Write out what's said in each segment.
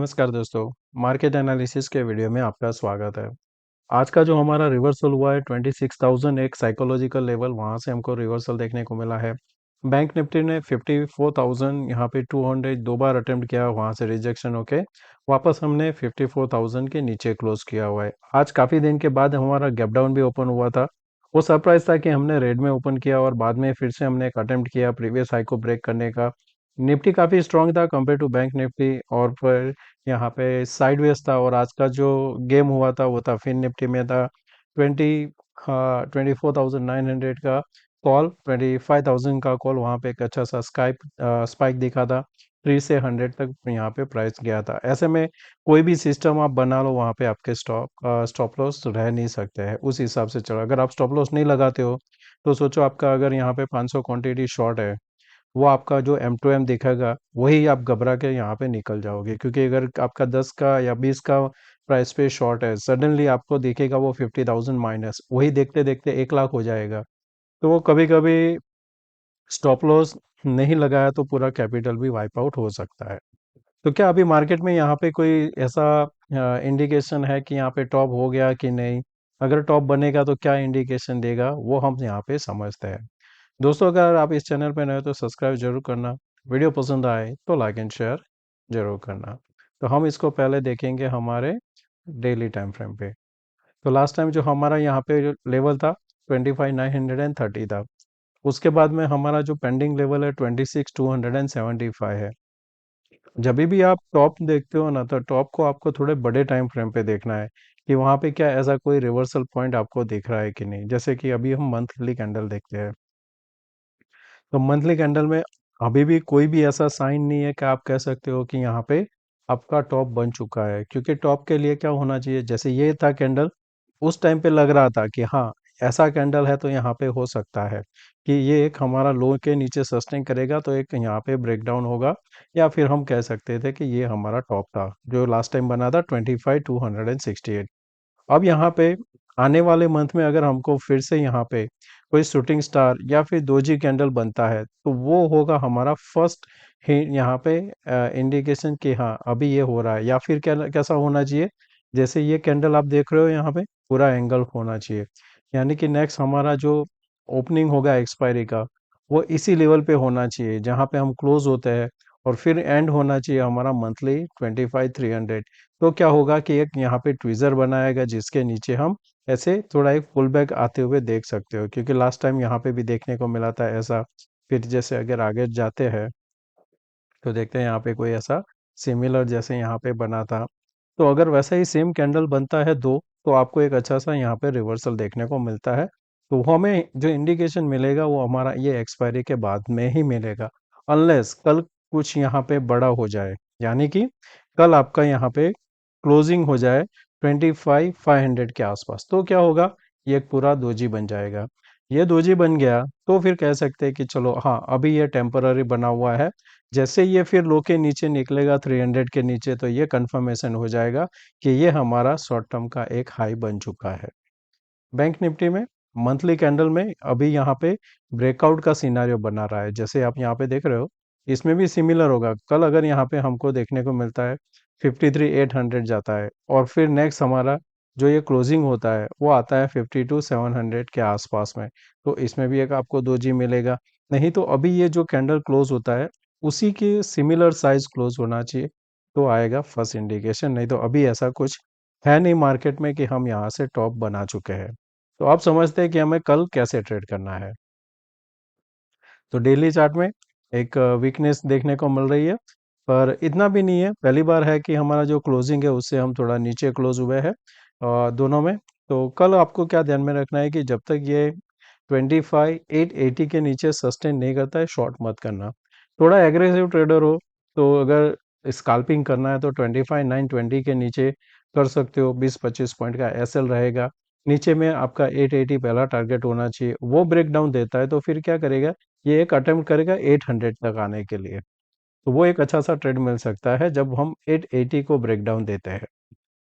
नमस्कार दोस्तों, market analysis के वीडियो में आपका स्वागत है। आज का जो हमारा रिवर्सल हुआ है 26,000 एक साइकोलॉजिकल लेवल वहाँ से हमको रिवर्सल देखने को मिला है। बैंक निफ्टी ने 54,000 यहाँ पे 200 दो बार अटेम्प्ट किया, वहाँ से रिजेक्शन होके वापस हमने 54,000 के नीचे क्लोज किया हुआ है। आज काफ़ी दिन के बाद हमारा गैप डाउन भी ओपन हुआ था। वो सरप्राइज था कि हमने रेड में ओपन किया और बाद में फिर से हमने एक अटेम्प्ट किया प्रीवियस हाई को ब्रेक करने का। निफ्टी काफ़ी स्ट्रांग था कंपेयर टू बैंक निफ्टी, और फिर यहाँ पे साइडवेज था। और आज का जो गेम हुआ था वो था फिन निफ्टी में था 24,900 का कॉल, 25,000 का कॉल। वहाँ पे एक अच्छा सा स्पाइक दिखा था, 3 से 100 तक यहाँ पे प्राइस गया था। ऐसे में कोई भी सिस्टम आप बना लो, वहाँ पे आपके स्टॉप लॉस रह नहीं सकते हैं। उस हिसाब से चलो, अगर आप स्टॉप लॉस नहीं लगाते हो तो सोचो आपका अगर यहाँ पे 500 क्वांटिटी शॉर्ट है, वो आपका जो M2M दिखेगा वही आप घबरा के यहाँ पे निकल जाओगे। क्योंकि अगर आपका 10 का या 20 का प्राइस पे शॉर्ट है, सडनली आपको दिखेगा वो 50,000 माइनस, वही देखते देखते 1 लाख हो जाएगा। तो वो कभी कभी स्टॉप लॉस नहीं लगाया तो पूरा कैपिटल भी वाइप आउट हो सकता है। तो क्या अभी मार्केट में यहाँ पे कोई ऐसा इंडिकेशन है कि यहाँ पे टॉप हो गया कि नहीं? अगर टॉप बनेगा तो क्या इंडिकेशन देगा, वो हम यहाँ पे समझते हैं। दोस्तों, अगर आप इस चैनल पे नए हो तो सब्सक्राइब जरूर करना। वीडियो पसंद आए तो लाइक एंड शेयर जरूर करना। तो हम इसको पहले देखेंगे हमारे डेली टाइम फ्रेम पे। तो लास्ट टाइम जो हमारा यहाँ पे जो लेवल था 25,930 था। उसके बाद में हमारा जो पेंडिंग लेवल है 26,275 है। जब भी आप टॉप देखते हो ना, तो टॉप को आपको थोड़े बड़े टाइम फ्रेम पे देखना है कि वहाँ पे क्या ऐसा कोई रिवर्सल पॉइंट आपको दिख रहा है कि नहीं। जैसे कि अभी हम मंथली कैंडल देखते हैं, तो मंथली कैंडल में अभी भी कोई भी ऐसा साइन नहीं है कि आप कह सकते हो कि यहाँ पे आपका टॉप बन चुका है। क्योंकि टॉप के लिए क्या होना चाहिए, जैसे ये था कैंडल, उस टाइम पे लग रहा था कि हाँ ऐसा कैंडल है तो यहाँ पे हो सकता है कि ये एक हमारा लो के नीचे सस्टेन करेगा, तो एक यहाँ पे ब्रेकडाउन होगा। या फिर हम कह सकते थे कि ये हमारा टॉप था जो लास्ट टाइम बना था 25,268। अब यहाँ पे आने वाले मंथ में अगर हमको फिर से यहाँ पे कोई शूटिंग स्टार या फिर दोजी कैंडल बनता है, तो वो होगा हमारा फर्स्ट ही यहाँ पे इंडिकेशन कि हाँ अभी ये हो रहा है। या फिर क्या कैसा होना चाहिए, जैसे ये कैंडल आप देख रहे हो यहाँ पे पूरा एंगल होना चाहिए। यानी कि नेक्स्ट हमारा जो ओपनिंग होगा एक्सपायरी का, वो इसी लेवल पे होना चाहिए जहाँ पे हम क्लोज होते हैं। और फिर एंड होना चाहिए हमारा मंथली 25,300। तो क्या होगा कि एक यहाँ पे ट्विजर बनाएगा जिसके नीचे हम ऐसे थोड़ा एक पुल बैक आते हुए देख सकते हो। क्योंकि लास्ट टाइम यहाँ पे भी देखने को मिला था ऐसा। फिर जैसे अगर आगे जाते हैं तो देखते हैं यहाँ पे कोई ऐसा सिमिलर जैसे यहाँ पे बना था। तो अगर वैसा ही सेम कैंडल बनता है दो, तो आपको एक अच्छा सा यहाँ पे रिवर्सल देखने को मिलता है। तो वो हमें जो इंडिकेशन मिलेगा वो हमारा ये एक्सपायरी के बाद में ही मिलेगा, अनलेस कल कुछ यहाँ पे बड़ा हो जाए। यानी कि कल आपका यहाँ पे क्लोजिंग हो जाए 25,500 के आसपास, तो क्या होगा, ये एक पूरा दोजी बन जाएगा। ये दोजी बन गया तो फिर कह सकते हैं कि चलो हाँ अभी ये टेम्पररी बना हुआ है। जैसे ये फिर लो के नीचे निकलेगा 300 के नीचे, तो ये कंफर्मेशन हो जाएगा कि ये हमारा शॉर्ट टर्म का एक हाई बन चुका है। बैंक निफ्टी में मंथली कैंडल में अभी यहाँ पे ब्रेकआउट का सिनारियो बना रहा है, जैसे आप यहाँ पे देख रहे हो। इसमें भी सिमिलर होगा। कल अगर यहाँ पे हमको देखने को मिलता है 53,800 जाता है, और फिर नेक्स्ट हमारा जो ये क्लोजिंग होता है वो आता है 52,700 के आसपास में। तो इसमें भी एक आपको दोजी मिलेगा। नहीं तो अभी ये जो कैंडल क्लोज होता है उसी के सिमिलर साइज क्लोज होना चाहिए, तो आएगा फर्स्ट इंडिकेशन। नहीं तो अभी ऐसा कुछ है नहीं मार्केट में कि हम यहाँ से टॉप बना चुके हैं। तो आप समझते हैं कि हमें कल कैसे ट्रेड करना है। तो डेली चार्ट में एक वीकनेस देखने को मिल रही है, पर इतना भी नहीं है। पहली बार है कि हमारा जो क्लोजिंग है उससे हम थोड़ा नीचे क्लोज हुए हैं दोनों में। तो कल आपको क्या ध्यान में रखना है कि जब तक ये 25,880 के नीचे सस्टेन नहीं करता है, शॉर्ट मत करना। थोड़ा एग्रेसिव ट्रेडर हो तो अगर स्काल्पिंग करना है तो 25,920 के नीचे कर सकते हो। 20-25 पॉइंट का एसएल रहेगा। नीचे में आपका 880 पहला टारगेट होना चाहिए। वो ब्रेक डाउन देता है तो फिर क्या करेगा, ये एक अटेम्प्ट करेगा 800 तक आने के लिए। तो वो एक अच्छा सा ट्रेड मिल सकता है जब हम 880 को ब्रेक डाउन देते हैं।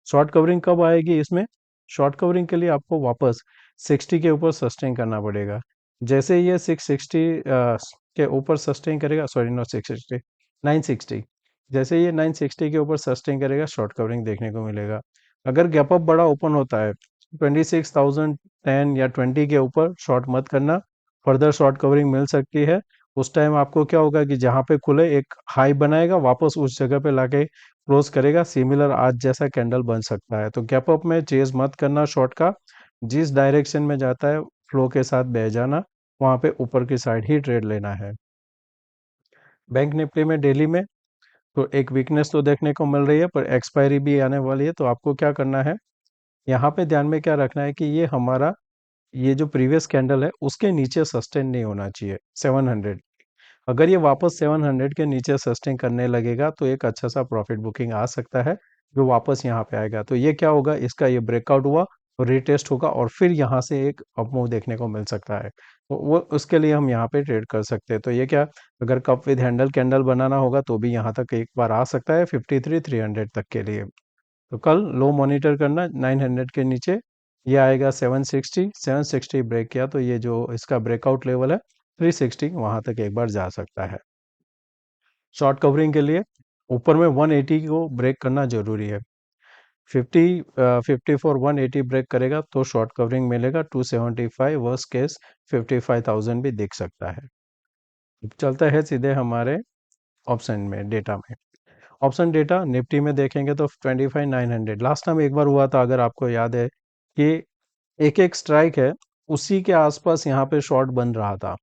शॉर्ट कवरिंग कब आएगी इसमें? शॉर्ट कवरिंग के लिए आपको वापस 60 के ऊपर सस्टेन करना पड़ेगा। जैसे ये 660 के ऊपर सस्टेन करेगा, सॉरी नॉट 660, 960, जैसे ये 960 के ऊपर सस्टेन करेगा, शॉर्ट कवरिंग देखने को मिलेगा। अगर गैप अप बड़ा ओपन होता है 26,010 या 20 के ऊपर, शॉर्ट मत करना, फर्दर शॉर्ट कवरिंग मिल सकती है। उस टाइम आपको क्या होगा कि जहां पे खुले एक हाई बनाएगा, वापस उस जगह पे लाके क्लोज करेगा, सिमिलर आज जैसा कैंडल बन सकता है। तो गैप अप में चेज मत करना शॉर्ट का, जिस डायरेक्शन में जाता है फ्लो के साथ बह जाना, वहां पे ऊपर की साइड ही ट्रेड लेना है। बैंक निफ्टी में डेली में तो एक वीकनेस तो देखने को मिल रही है, पर एक्सपायरी भी आने वाली है, तो आपको क्या करना है, यहाँ पे ध्यान में क्या रखना है कि ये हमारा, ये जो प्रीवियस कैंडल है उसके नीचे सस्टेन नहीं होना चाहिए 700। अगर ये वापस 700 के नीचे सस्टेन करने लगेगा तो एक अच्छा सा प्रॉफिट बुकिंग आ सकता है, जो वापस यहाँ पे आएगा। तो ये क्या होगा, इसका ये ब्रेकआउट हुआ और रीटेस्ट होगा और फिर यहाँ से एक अप मूव देखने को मिल सकता है, तो वो उसके लिए हम यहाँ पे ट्रेड कर सकते हैं। तो ये क्या, अगर कप विद हैंडल कैंडल बनाना होगा तो भी यहाँ तक एक बार आ सकता है 53,300 तक के लिए। तो कल लो मॉनिटर करना 900 के नीचे, ये आएगा 760, 760 ब्रेक किया तो ये जो इसका ब्रेकआउट लेवल है 360, वहां तक एक बार जा सकता है। शॉर्ट कवरिंग के लिए ऊपर में 180 को ब्रेक करना जरूरी है। 50 54 180 ब्रेक करेगा तो शॉर्ट कवरिंग मिलेगा 275, वर्स्ट केस 55,000 भी दिख सकता है। अब चलता है सीधे हमारे ऑप्शन में, डेटा में। ऑप्शन डेटा निफ्टी में देखेंगे तो 25,900 लास्ट टाइम एक बार हुआ था, अगर आपको याद है कि एक एक स्ट्राइक है उसी के आसपास यहाँ पे शॉर्ट बन रहा था।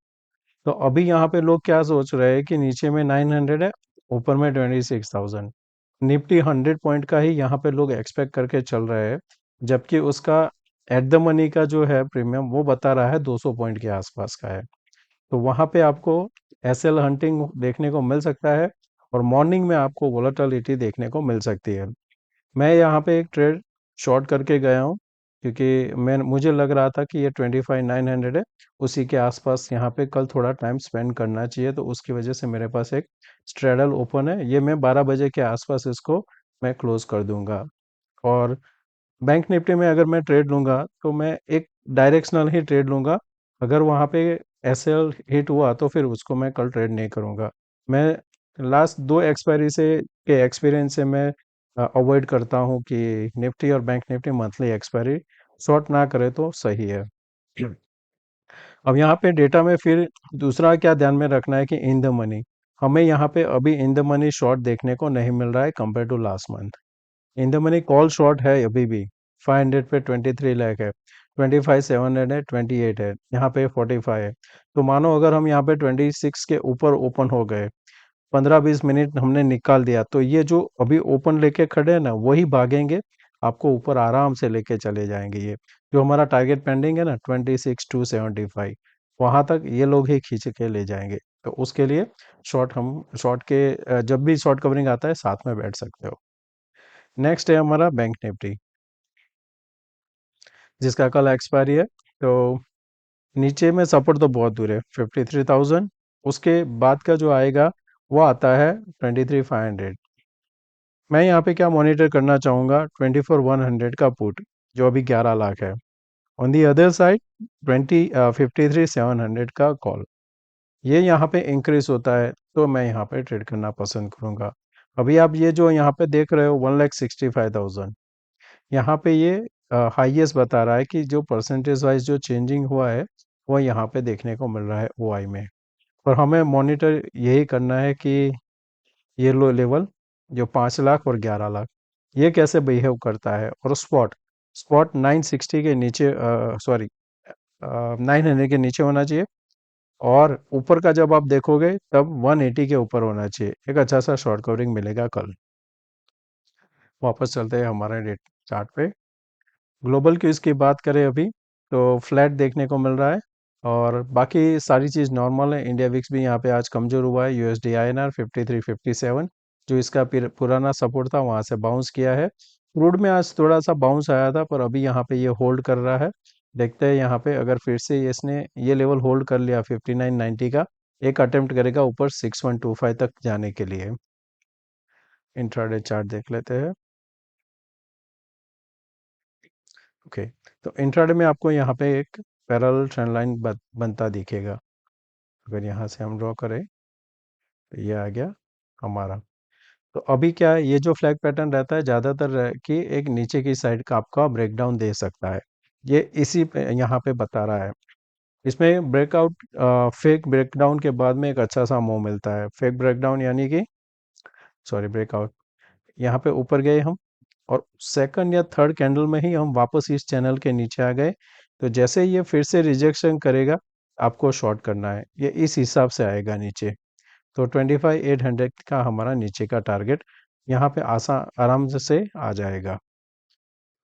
तो अभी यहाँ पे लोग क्या सोच रहे हैं कि नीचे में 900 है, ऊपर में 26,000, निफ्टी 100 पॉइंट का ही यहाँ पे लोग एक्सपेक्ट करके चल रहे हैं, जबकि उसका एट द मनी का जो है प्रीमियम वो बता रहा है 200 पॉइंट के आसपास का है। तो वहां पे आपको एसएल हंटिंग देखने को मिल सकता है और मॉर्निंग में आपको वोलेटिलिटी देखने को मिल सकती है। मैं यहाँ पे एक ट्रेड शॉर्ट करके गया हूँ, क्योंकि मैं मुझे लग रहा था कि ये 25,900 है, उसी के आसपास यहाँ पे कल थोड़ा टाइम स्पेंड करना चाहिए, तो उसकी वजह से मेरे पास एक स्ट्रेडल ओपन है, ये मैं 12 बजे के आसपास इसको मैं क्लोज कर दूंगा। और बैंक निफ्टी में अगर मैं ट्रेड लूंगा तो मैं एक डायरेक्शनल ही ट्रेड लूंगा, अगर वहां पे एसएल हिट हुआ तो फिर उसको मैं कल ट्रेड नहीं करूंगा। मैं लास्ट दो एक्सपायरी से के एक्सपीरियंस से मैं अवॉइड करता हूं कि निफ्टी और bank Nifty monthly expiry short ना करे तो सही है। अब यहाँ पे डेटा में फिर दूसरा क्या ध्यान में रखना है कि इन द मनी, हमें यहाँ पे अभी इन द मनी शॉर्ट देखने को नहीं मिल रहा है compare to last month. In the money call short है अभी भी, 500 पे 23 लाख है, 25,700 है, 28 है, यहाँ पे 45 है। तो मानो अगर हम यहाँ पे 26 के ऊपर ओपन हो गए, 15-20 मिनट हमने निकाल दिया, तो ये जो अभी ओपन लेके खड़े हैं ना वही भागेंगे, आपको ऊपर आराम से लेके चले जाएंगे। ये जो हमारा टारगेट पेंडिंग है ना 26,275, वहां तक ये लोग ही खींच के ले जाएंगे। तो उसके लिए शॉर्ट, हम शॉर्ट के जब भी शॉर्ट कवरिंग आता है साथ में बैठ सकते हो। नेक्स्ट है हमारा बैंक निफ्टी, जिसका कल एक्सपायरी है। तो नीचे में सपोर्ट तो बहुत दूर है 53,000, उसके बाद का जो आएगा वो आता है 23,500। मैं यहाँ पे क्या मॉनिटर करना चाहूँगा, 24,100 का पुट जो अभी 11 लाख है, ऑन दी अदर साइड 53,700 का कॉल, ये यहाँ पे इंक्रीज होता है तो मैं यहाँ पे ट्रेड करना पसंद करूँगा। अभी आप ये जो यहाँ पे देख रहे हो 1,65,000, यहाँ पे ये हाईएस्ट बता रहा है कि जो परसेंटेज वाइज जो चेंजिंग हुआ है वो यहाँ पे देखने को मिल रहा है ओआई में। और हमें मॉनिटर यही करना है कि ये लो लेवल जो 5 लाख और 11 लाख, ये कैसे बिहेव करता है। और स्पॉट, स्पॉट 960 के नीचे, सॉरी 900 के नीचे होना चाहिए, और ऊपर का जब आप देखोगे तब 180 के ऊपर होना चाहिए, एक अच्छा सा शॉर्ट कवरिंग मिलेगा कल। वापस चलते हैं हमारे रेट चार्ट पे। ग्लोबल की इसकी बात करें अभी तो फ्लैट देखने को मिल रहा है, और बाकी सारी चीज़ नॉर्मल है। इंडिया विक्स भी यहाँ पे आज कमज़ोर हुआ है, यूएसडी आईएनआर 53-57, जो इसका पुराना सपोर्ट था वहाँ से बाउंस किया है। क्रूड में आज थोड़ा सा बाउंस आया था, पर अभी यहाँ पे ये होल्ड कर रहा है। देखते हैं यहाँ पे अगर फिर से इसने ये लेवल होल्ड कर लिया 59.90 का, एक अटेम्प्ट करेगा ऊपर 6125 तक जाने के लिए। इंट्राडे चार्ट देख लेते हैं। ओके, तो इंट्राडे में आपको यहाँ पे एक पैरेलल ट्रेंड लाइन बनता दिखेगा। अगर यहाँ से हम ड्रॉ करें तो ये आ गया हमारा। तो अभी क्या है, ये जो फ्लैग पैटर्न रहता है ज़्यादातर कि एक नीचे की साइड का आपका ब्रेकडाउन दे सकता है। ये इसी पे यहाँ पे बता रहा है। इसमें ब्रेकआउट फेक ब्रेकडाउन के बाद में एक अच्छा सा मूव मिलता है। फेक ब्रेकडाउन यानी कि सॉरी ब्रेकआउट, यहाँ पे ऊपर गए हम और सेकंड या थर्ड कैंडल में ही हम वापस इस चैनल के नीचे आ गए। तो जैसे ही ये फिर से रिजेक्शन करेगा, आपको शॉर्ट करना है। ये इस हिसाब से आएगा नीचे। तो 25,800 का हमारा नीचे का टारगेट यहाँ पे आराम से आ जाएगा।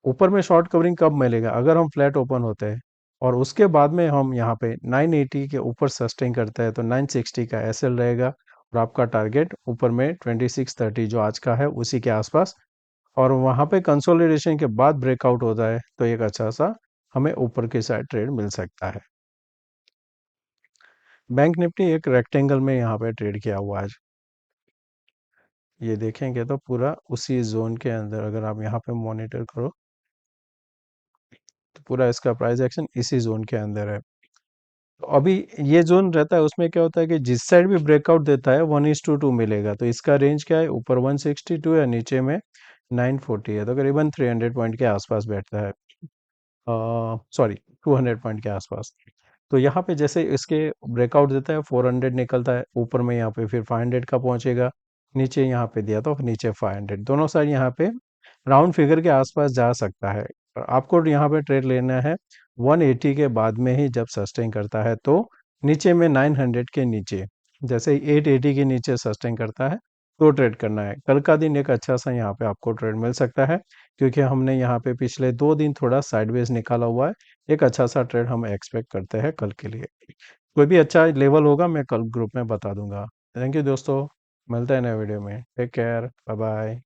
ऊपर में शॉर्ट कवरिंग कब मिलेगा? अगर हम फ्लैट ओपन होते हैं और उसके बाद में हम यहाँ पे 980 के ऊपर सस्टेन करते हैं, तो 960 का एसएल रहेगा और आपका टारगेट ऊपर में 2630 जो आज का है उसी के आसपास। और वहाँ पे कंसोलिडेशन के बाद ब्रेकआउट होता है तो एक अच्छा सा हमें ऊपर की साइड ट्रेड मिल सकता है। बैंक निफ्टी एक रेक्टेंगल में यहाँ पे ट्रेड किया हुआ है आज। ये देखेंगे तो पूरा उसी जोन के अंदर, अगर आप यहाँ पे मॉनिटर करो तो पूरा इसका प्राइस एक्शन इसी जोन के अंदर है। तो अभी ये जोन रहता है, उसमें क्या होता है कि जिस साइड भी ब्रेकआउट देता है 1:2 मिलेगा। तो इसका रेंज क्या है? ऊपर 162 है, नीचे में 940 है, तो करीबन 300 पॉइंट के आसपास बैठता है। सॉरी, 200 पॉइंट के आसपास। तो यहाँ पे जैसे इसके ब्रेकआउट देता है 400 निकलता है ऊपर में, यहाँ पे फिर 500 का पहुंचेगा। नीचे यहाँ पे दिया तो नीचे 500, दोनों साइड यहाँ पे राउंड फिगर के आसपास जा सकता है। और आपको यहाँ पे ट्रेड लेना है 180 के बाद में ही, जब सस्टेन करता है तो नीचे में 900 के नीचे, जैसे ही 880 के नीचे सस्टेन करता है तो ट्रेड करना है। कल का दिन एक अच्छा सा यहाँ पे आपको ट्रेड मिल सकता है, क्योंकि हमने यहाँ पे पिछले 2 दिन थोड़ा साइडवेज निकाला हुआ है। एक अच्छा सा ट्रेड हम एक्सपेक्ट करते हैं कल के लिए। कोई भी अच्छा लेवल होगा मैं कल ग्रुप में बता दूंगा। थैंक यू दोस्तों, मिलते हैं नए वीडियो में। Take care, bye bye.